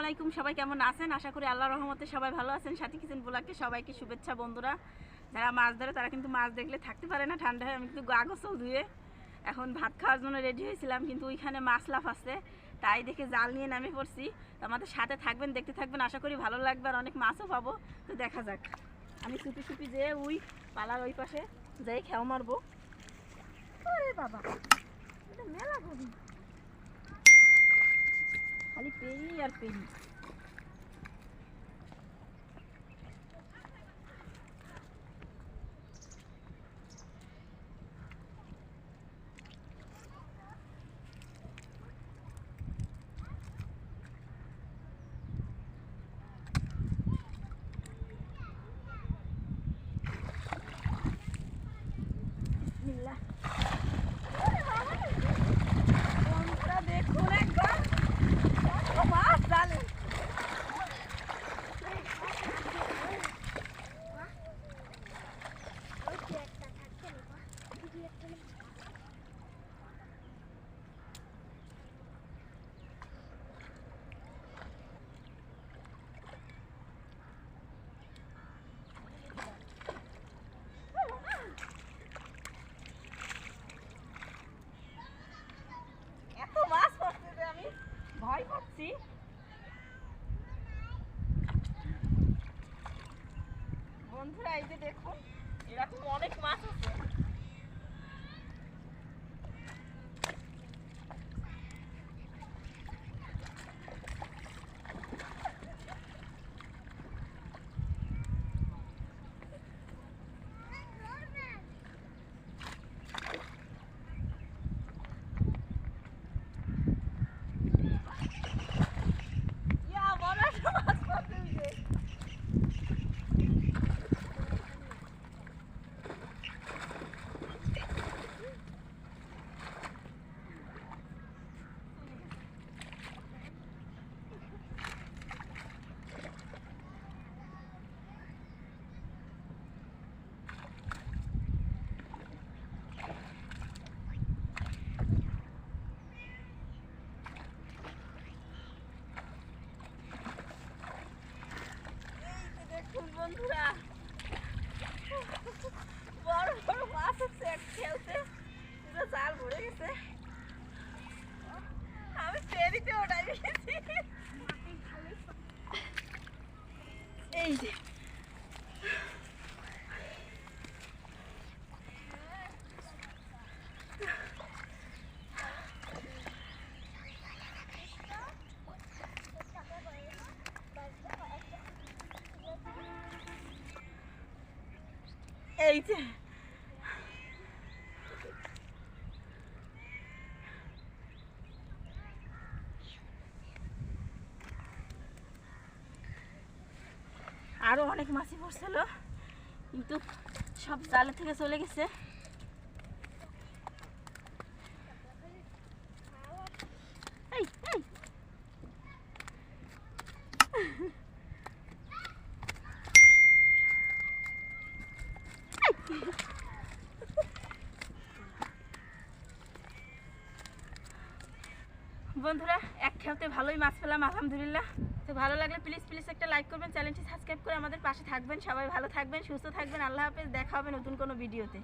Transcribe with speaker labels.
Speaker 1: আলাইকুম, সবাই কেমন আছেন? আশা করি আল্লাহর রহমতে সবাই ভালো আছেন। সাথী কিচেন ব্লগে সবাইকে শুভেচ্ছা। বন্ধুরা যারা মাছ ধরে তারা কিন্তু মাছ দেখলে থাকতে পারে না ঠান্ডায়। আমি কিন্তু গা গোসল ধুয়ে এখন ভাত খাওয়ার জন্য রেডি হয়েছিলাম, কিন্তু ওইখানে মাছ লাফ আছে, তাই দেখে জাল নিয়ে নামে পড়ছি। তো আমাদের সাথে থাকবেন, দেখতে থাকবেন, আশা করি ভালো লাগবে আর অনেক মাছও পাবো। তো দেখা যাক। আমি চুপি চুপি যেয়ে ওই পালার ওই পাশে যাই খেয়াও মারবো। ওরে বাবা, এটা মেলা করি, খালি পেরি আর পেরি। দেখুন একবার মাছ জালে। এত মাছ পড়ছে যে আমি ভয় পাচ্ছি। বন্ধুরা এই যে দেখুন, এরকম অনেক মাছ আছে। বন্ধুরা বড় বড় মাছ আছে খেলতে, পুরো জাল ভরে গেছে। আমি ফেরিতে ওঠাই গেছি। এই যে এই যে আরো অনেক মাছই পড়ছিল, কিন্তু সব জালে থেকে চলে গেছে। এই এই বন্ধুরা এক খেলতে ভালোই মাছ পেলাম আলহামদুলিল্লাহ। তো ভালো লাগলে প্লিজ প্লিজ একটা লাইক করবেন, চ্যানেলটি সাবস্ক্রাইব করে আমাদের পাশে থাকবেন। সবাই ভালো থাকবেন, সুস্থ থাকবেন। আল্লাহ হাফেজ, দেখা হবে নতুন কোনো ভিডিওতে।